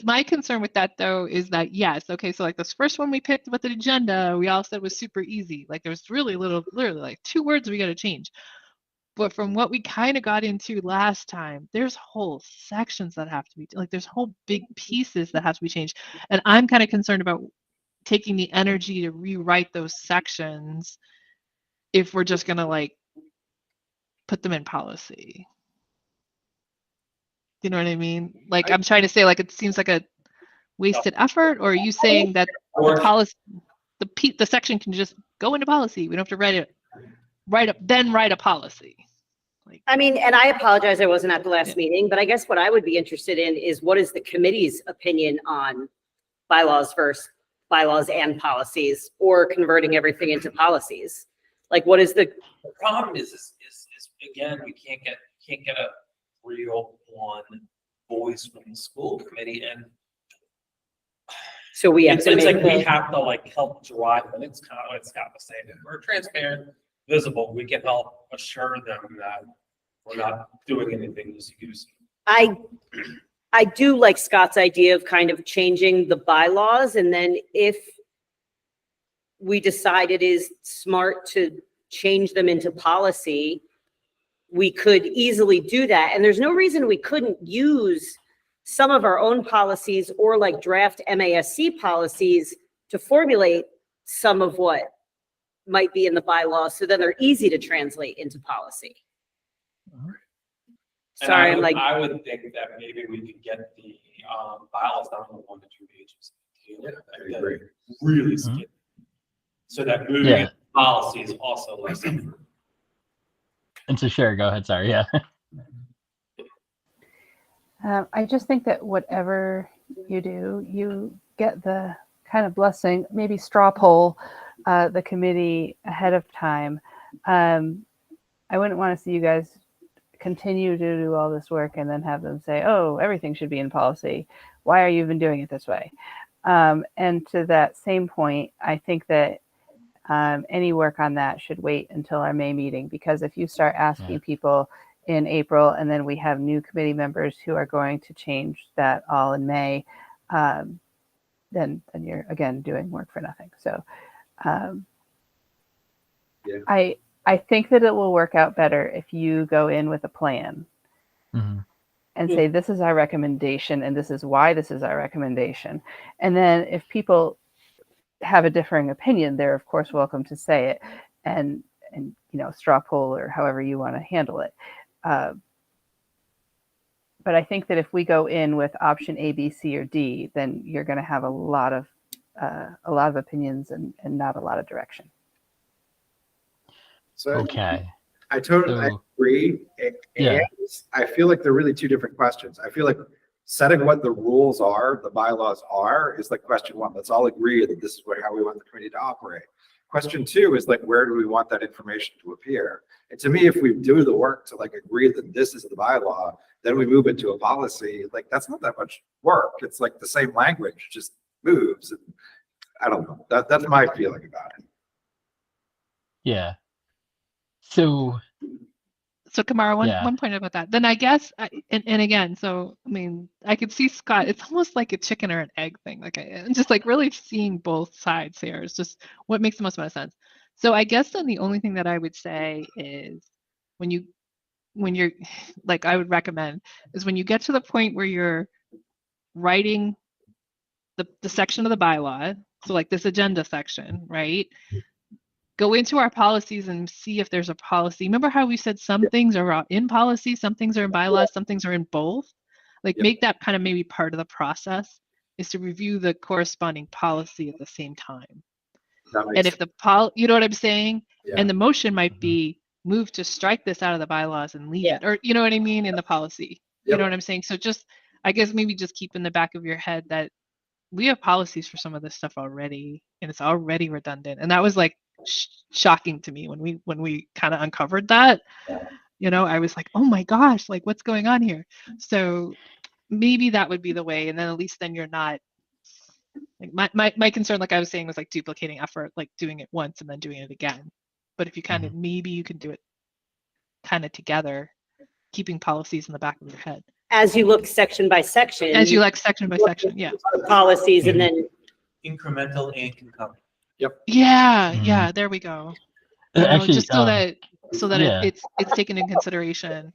my concern with that though is that yes, okay, so like this first one we picked with the agenda, we all said was super easy. Like there's literally like 2 words we got to change. But from what we kind of got into last time, there's whole sections that have to be like there's whole big pieces that have to be changed. And I'm kind of concerned about taking the energy to rewrite those sections if we're just gonna like put them in policy. You know what I mean? Like I'm trying to say, like it seems like a wasted effort, or are you saying that the policy, the section can just go into policy? We don't have to write a policy. Like,
I mean, and I apologize, I wasn't at the last meeting, but I guess what I would be interested in is what is the committee's opinion on bylaws versus bylaws and policies, or converting everything into policies? Like, what is the
problem is again, we can't get a real one voice from the school committee, and
so we have
it's
to
like
make
we
the,
have to like help drive, and it's kind of what Scott was saying. If we're transparent, visible, we can help assure them that we're not doing anything loosey-goosey.
I do like Scott's idea of kind of changing the bylaws, and then if we decide it is smart to change them into policy, we could easily do that. And there's no reason we couldn't use some of our own policies or like draft MASC policies to formulate some of what might be in the bylaws, so then they're easy to translate into policy.
And
Sorry, I'm like,
I would think that maybe we could get the bylaws down to 1 to 2 pages.
I agree.
Really
Mhm.
skip. So that moving
Yeah.
into policy is also less.
And so Sherry, go ahead. Sorry. Yeah.
I just think that whatever you do, you get the kind of blessing, maybe straw poll the committee ahead of time. I wouldn't want to see you guys continue to do all this work and then have them say, oh, everything should be in policy. Why are you even doing it this way? And to that same point, I think that Any work on that should wait until our May meeting, because if you start asking people in April and then we have new committee members who are going to change that all in May, then you're again doing work for nothing. So I think that it will work out better if you go in with a plan and say, this is our recommendation and this is why this is our recommendation. And then if people have a differing opinion, they're of course welcome to say it and straw poll or however you want to handle it. But I think that if we go in with option A, B, C, or D, then you're going to have a lot of opinions and not a lot of direction.
So
Okay.
I totally agree. And I feel like they're really two different questions. I feel like setting what the rules are, the bylaws are, is like question one. Let's all agree that this is how we want the committee to operate. Question two is like, where do we want that information to appear? And to me, if we do the work to like agree that this is the bylaw, then we move into a policy, like that's not that much work. It's like the same language, just moves. And I don't know. That's my feeling about it.
Yeah. So
Kamara, one point about that. Then I guess, and again, so I mean, I could see Scott. It's almost like a chicken or an egg thing. Like I'm just like really seeing both sides here. It's just what makes the most amount of sense. So I guess then the only thing that I would say is when you're like I would recommend is when you get to the point where you're writing the section of the bylaw. So like this agenda section, right? Go into our policies and see if there's a policy. Remember how we said some things are in policy, some things are in bylaws, some things are in both? Like make that kind of maybe part of the process is to review the corresponding policy at the same time. And if you know what I'm saying? Yeah. And the motion might be move to strike this out of the bylaws and leave it, or you know what I mean, in the policy. You know what I'm saying? So just, I guess maybe just keep in the back of your head that we have policies for some of this stuff already, and it's already redundant. And that was like shocking to me when we kind of uncovered that. I was like, oh my gosh, like what's going on here? So maybe that would be the way, and then at least then you're not like my concern, like I was saying, was like duplicating effort, like doing it once and then doing it again. But if you kind of maybe you can do it kind of together, keeping policies in the back of your head
as you look section by section.
As you like section by section,
policies and then
incremental and concurrent.
Yep.
Yeah, there we go.
Actually,
just so that it's taken in consideration.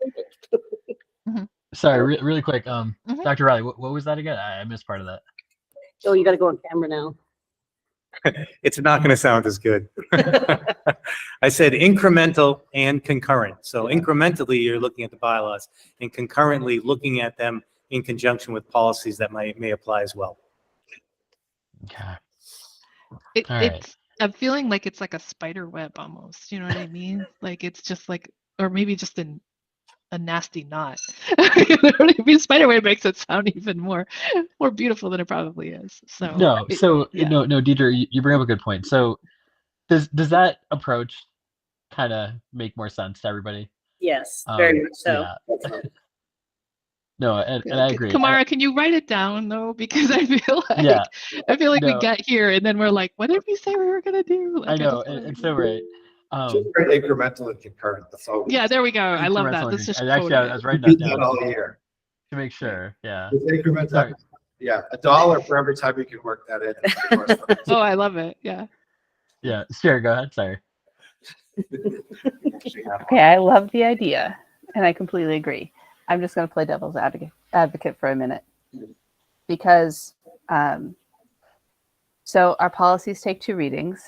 Sorry, really quick. Dr. Riley, what was that again? I missed part of that.
Oh, you got to go on camera now.
It's not going to sound as good. I said incremental and concurrent. So incrementally, you're looking at the bylaws, and concurrently looking at them in conjunction with policies that may apply as well.
Okay.
I'm feeling like it's like a spider web almost. You know what I mean? Like it's just like, or maybe just a nasty knot. You know what I mean? Spider web makes it sound even more beautiful than it probably is. So
no, Deidre, you bring up a good point. So does that approach kind of make more sense to everybody?
Yes, very much so.
Yeah. No, and I agree.
Kamara, can you write it down though? Because I feel like we get here and then we're like, what did we say we were gonna do? Like,
I know, it's so right.
Just incremental and concurrent. That's all.
Yeah, there we go. I love that. That's just
actually, I was writing that down
all year
to make sure. Yeah.
Incremental. Yeah, $1 for every time you can work that in.
Oh, I love it. Yeah.
Yeah. Sure. Go ahead. Sorry.
Okay, I love the idea, and I completely agree. I'm just going to play devil's advocate for a minute, because so our policies take 2 readings.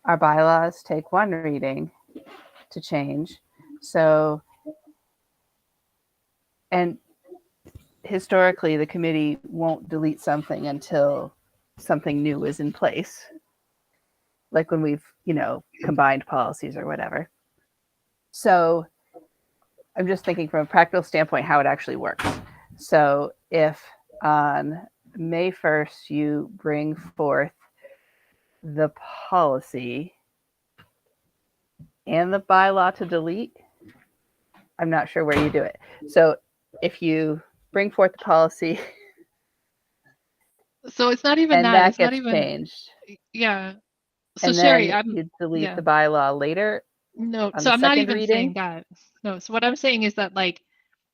Our bylaws take 1 reading to change. So, and historically, the committee won't delete something until something new is in place. Like when we've, combined policies or whatever. So I'm just thinking from a practical standpoint how it actually works. So if on May 1st you bring forth the policy and the bylaw to delete, I'm not sure where you do it. So if you bring forth the policy,
so it's not even
and
that
gets
not even
changed.
Yeah. So
and
Sherry,
then you delete
yeah.
the bylaw later.
No,
on
so
the
I'm not
second
even
reading?
saying that. No, so what I'm saying is that like,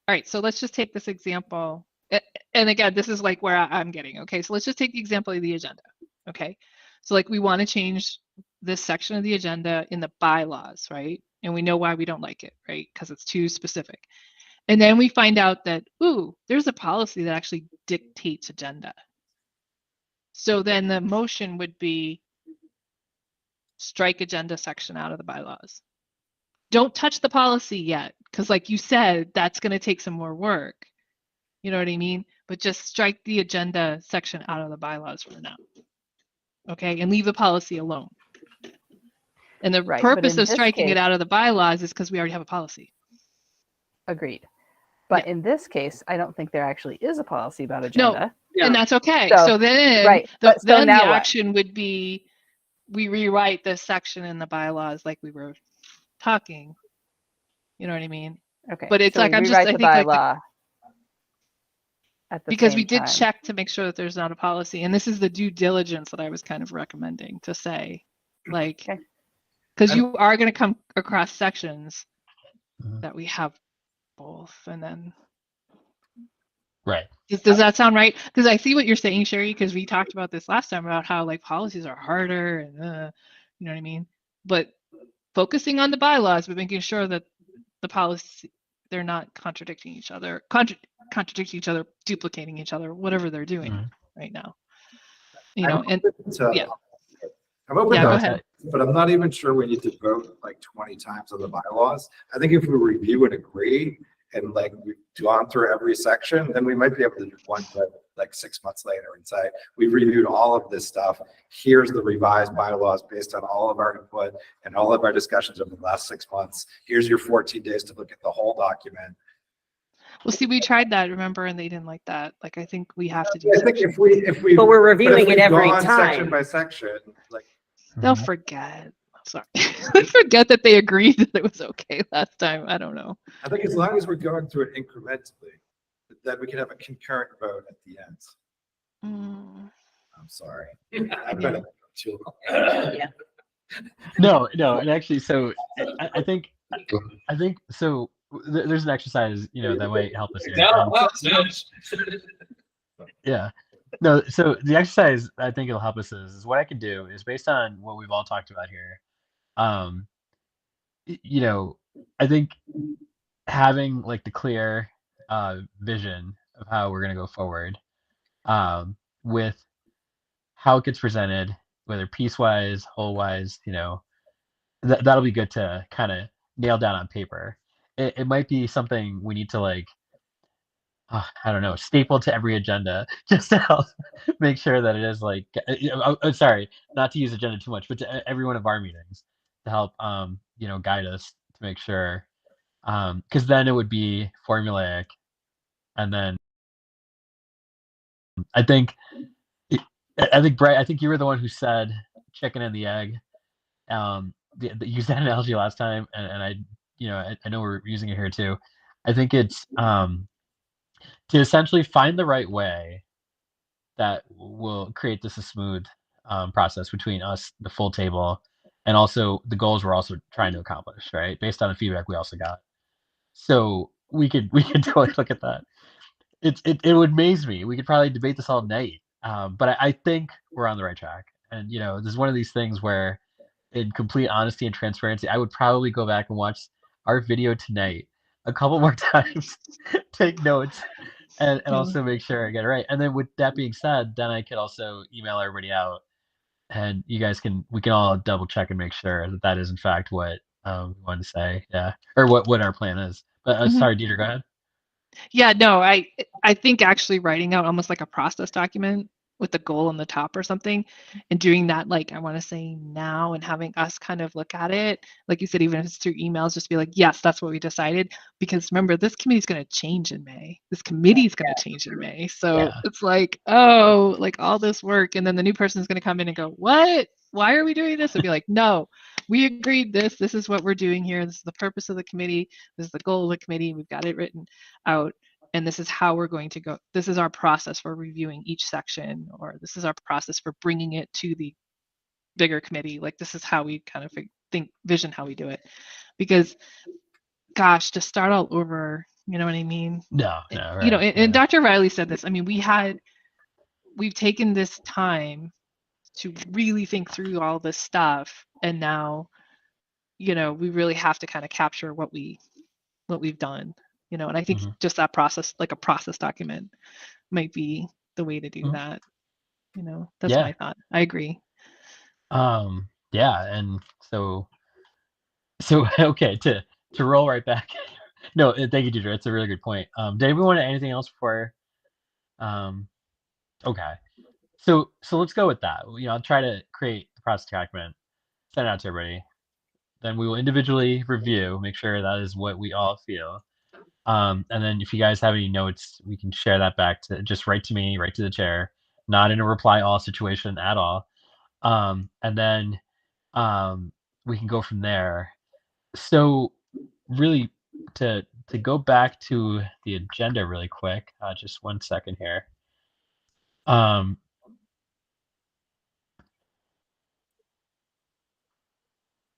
all right, so let's just take this example. And again, this is like where I'm getting, okay? So let's just take the example of the agenda, okay? So like we want to change this section of the agenda in the bylaws, right? And we know why we don't like it, right? Because it's too specific. And then we find out that, ooh, there's a policy that actually dictates agenda. So then the motion would be strike agenda section out of the bylaws. Don't touch the policy yet, because like you said, that's going to take some more work. You know what I mean? But just strike the agenda section out of the bylaws for now. Okay, and leave the policy alone. And the
Right, but
purpose
in
of
this
striking it
case-
out of the bylaws is because we already have a policy.
Agreed. But
Yeah.
in this case, I don't think there actually is a policy about agenda.
And that's okay.
So-
So then,
right, but so
then the
now what?
action would be, we rewrite this section in the bylaws like we were talking. You know what I mean?
Okay.
But it's
so
like,
we
I'm just,
rewrite
I
the
think like
bylaw at the
because
same
we did
time.
check to make sure that there's not a policy. And this is the due diligence that I was kind of recommending to say, like,
Okay.
because you are going to come across sections
Mhm.
that we have both. And then,
Right.
does that sound right? Because I see what you're saying, Sherry, because we talked about this last time about how like policies are harder and, you know what I mean? But focusing on the bylaws, but making sure that the policy, they're not contradicting each other, contradicting each other, duplicating each other, whatever they're doing
Mhm.
right now. You know, and yeah.
I'm open
Yeah,
to
go
it,
ahead.
but I'm not even sure we need to vote like 20 times on the bylaws. I think if we review and agree and like we've gone through every section, then we might be able to do one vote like 6 months later and say, we've reviewed all of this stuff. Here's the revised bylaws based on all of our input and all of our discussions over the last 6 months. Here's your 14 days to look at the whole document.
Well, see, we tried that, remember, and they didn't like that. Like, I think we have to do.
I think if we,
But we're
but if
reviewing it
we've
every
gone Section
time.
by section, like,
They'll
Mhm.
forget. Sorry, they forget that they agreed that it was okay last time. I don't know.
I think as long as we're going through it incrementally, that we can have a concurrent vote at the end. I'm sorry. I've been too long.
No, and actually, so I think so. There's an exercise, that might help us here. Yeah. No, so the exercise I think it'll help us is what I can do is based on what we've all talked about here. I think having like the clear vision of how we're gonna go forward, with how it gets presented, whether piecewise, whole-wise, that'll be good to kind of nail down on paper. It might be something we need to like, I don't know, staple to every agenda just to help make sure that it is like, sorry, not to use agenda too much, but to every one of our meetings to help, guide us to make sure, because then it would be formulaic, and then I think, Brett, I think you were the one who said chicken and the egg. Used that analogy last time, and I know we're using it here too. I think it's to essentially find the right way that will create this a smooth process between us, the full table, and also the goals we're also trying to accomplish, right? Based on the feedback we also got. So we could totally look at that. It would amaze me. We could probably debate this all night. But I think we're on the right track. And this is one of these things where, in complete honesty and transparency, I would probably go back and watch our video tonight a couple more times, take notes, and also make sure I get it right. And then with that being said, then I could also email everybody out, and we can all double check and make sure that is in fact what we wanted to say, yeah, or what our plan is. But sorry, Dieter, go ahead.
Yeah, no, I think actually writing out almost like a process document with the goal on the top or something, and doing that, like, I want to say now, and having us kind of look at it, like you said, even if it's through emails, just be like, yes, that's what we decided. Because remember, this committee is going to change in May. This committee is going to change in May. So
Yeah.
it's like, oh, like all this work, and then the new person is going to come in and go, what? Why are we doing this? And be like, no, we agreed this is what we're doing here. This is the purpose of the committee. This is the goal of the committee. We've got it written out. And this is how we're going to go. This is our process for reviewing each section, or this is our process for bringing it to the bigger committee. Like this is how we kind of vision how we do it. Because gosh, to start all over, you know what I mean?
No, right.
You know, and Dr. Riley said this. I mean, we've taken this time to really think through all this stuff, and now, you know, we really have to kind of capture what we've done, you know, and I think just that process, like a process document, might be the way to do that. You know, that's my thought. I agree.
Yeah, and so okay, to roll right back. No, thank you, Deidre. It's a really good point. Did anyone want anything else before? Okay. So let's go with that. You know, I'll try to create the process document, send it out to everybody. Then we will individually review, make sure that is what we all feel. And then if you guys have any notes, we can share that back to just write to me, write to the chair, not in a reply all situation at all. And then we can go from there. So really to go back to the agenda really quick, just 1 second here.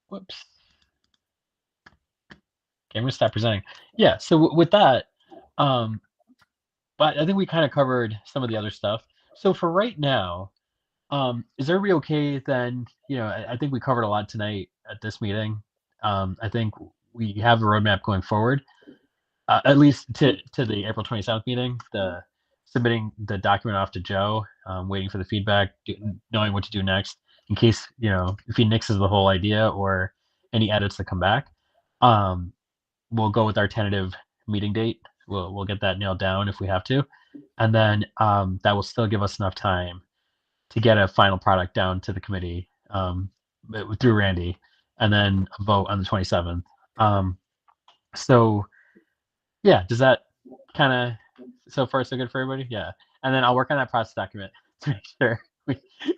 Whoops. Okay, I'm gonna stop presenting. Yeah, so with that, but I think we kind of covered some of the other stuff. So for right now, is everybody okay then? You know, I think we covered a lot tonight at this meeting. I think we have a roadmap going forward, at least to the April 27th meeting, the submitting the document off to Joe, waiting for the feedback, knowing what to do next in case, you know, if he nixes the whole idea or any edits that come back. We'll go with our tentative meeting date. We'll get that nailed down if we have to, and then that will still give us enough time to get a final product down to the committee through Randy, and then a vote on the 27th. So yeah, does that kind of so far so good for everybody? Yeah, and then I'll work on that process document to make sure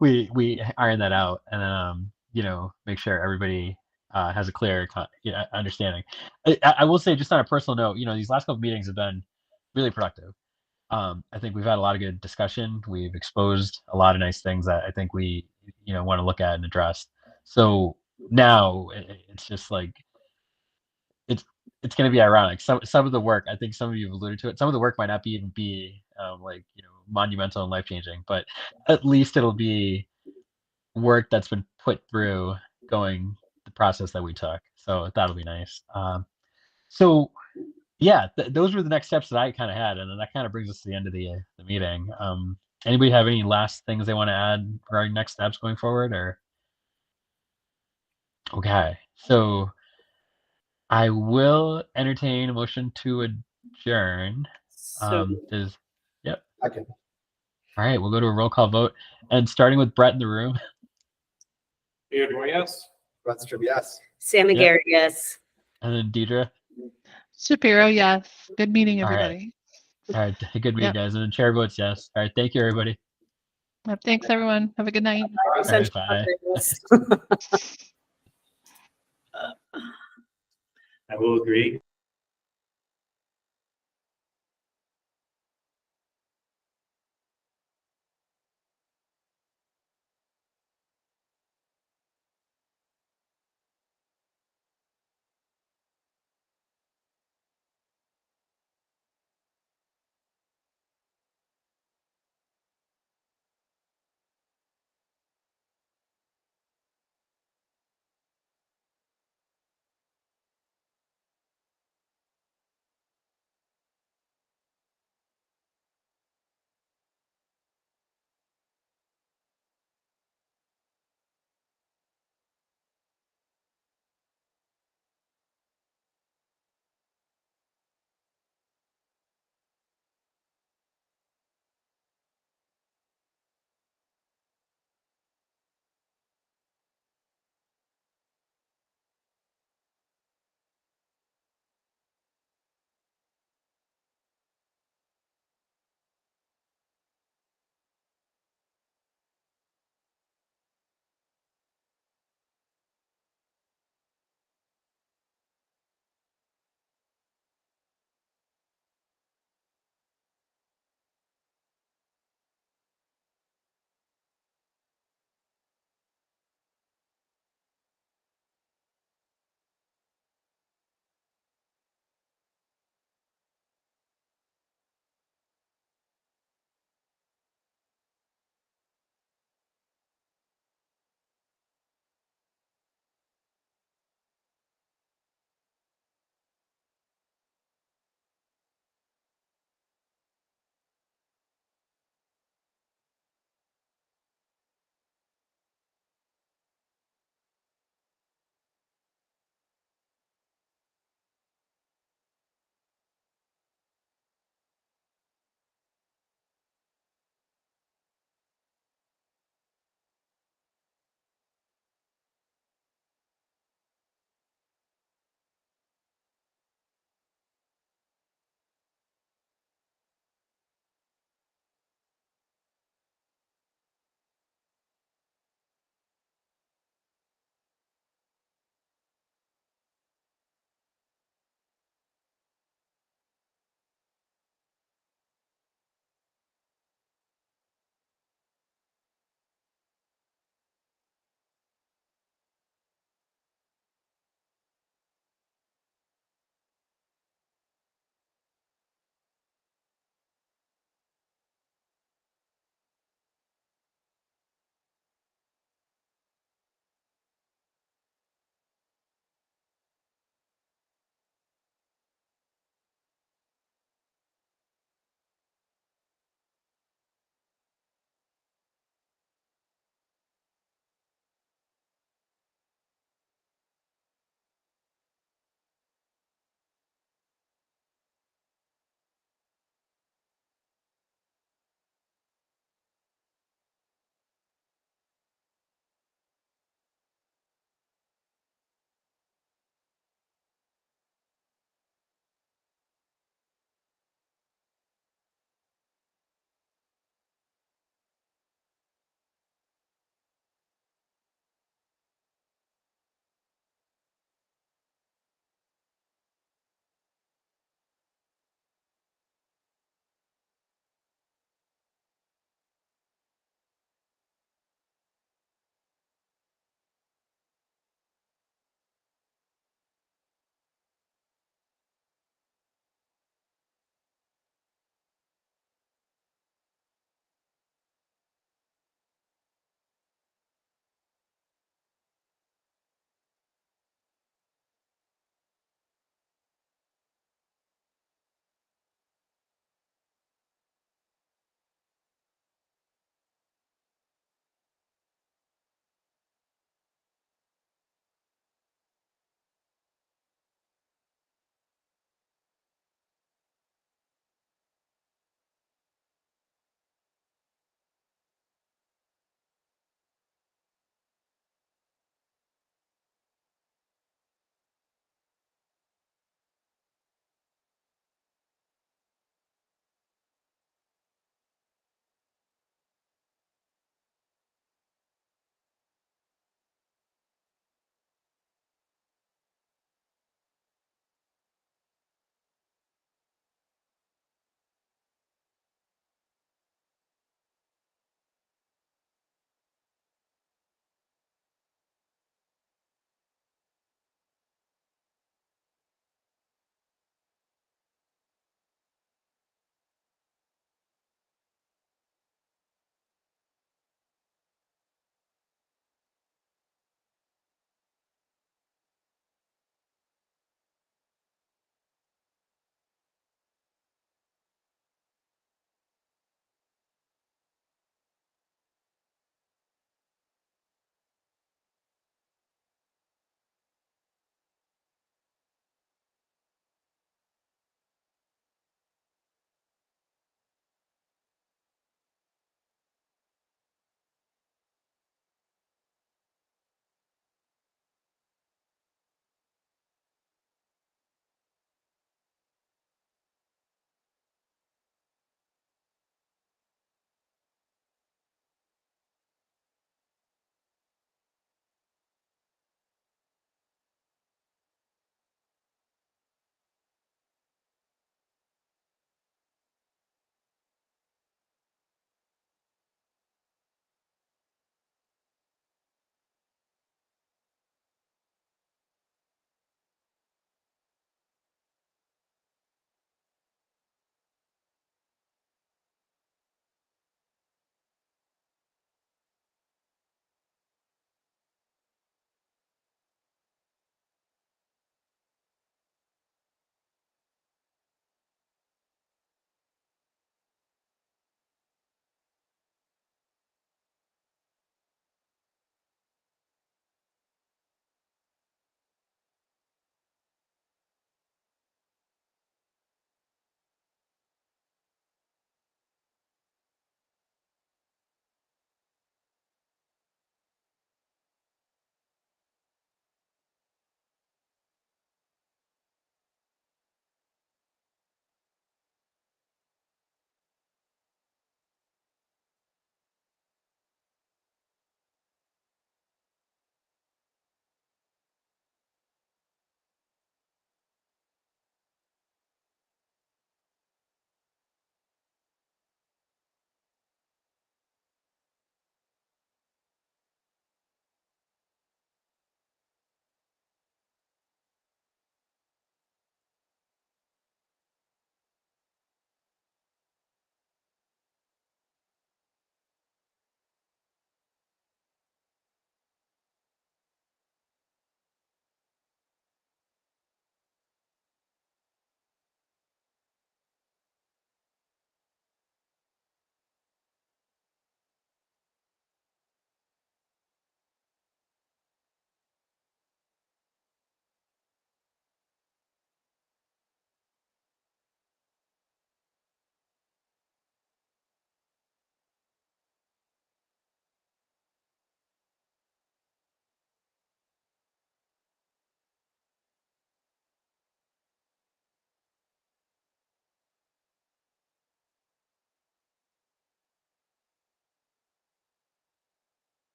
we iron that out, and then you know, make sure everybody has a clear understanding. I will say, just on a personal note, you know, these last couple meetings have been really productive. I think we've had a lot of good discussion. We've exposed a lot of nice things that I think we, you know, want to look at and address. So now it's just like it's going to be ironic. Some of the work, I think some of you have alluded to it. Some of the work might not even be like, you know, monumental and life changing, but at least it'll be work that's been put through going the process that we took. So that'll be nice. So yeah, those were the next steps that I kind of had, and then that kind of brings us to the end of the meeting. Anybody have any last things they want to add regarding next steps going forward, or? Okay, so I will entertain a motion to adjourn. Yep.
Okay.
All right, we'll go to a roll call vote, and starting with Brett in the room.
Theodore, yes.
Rutherford, yes.
Sammy
Yep.
Garrett, yes.
And then Deidre.
Shapiro, yes. Good meeting,
All right.
everybody.
All right, good meeting, guys. And then chair votes yes. All right, thank you, everybody.
Thanks, everyone. Have a good night.
All right, bye.
I will agree.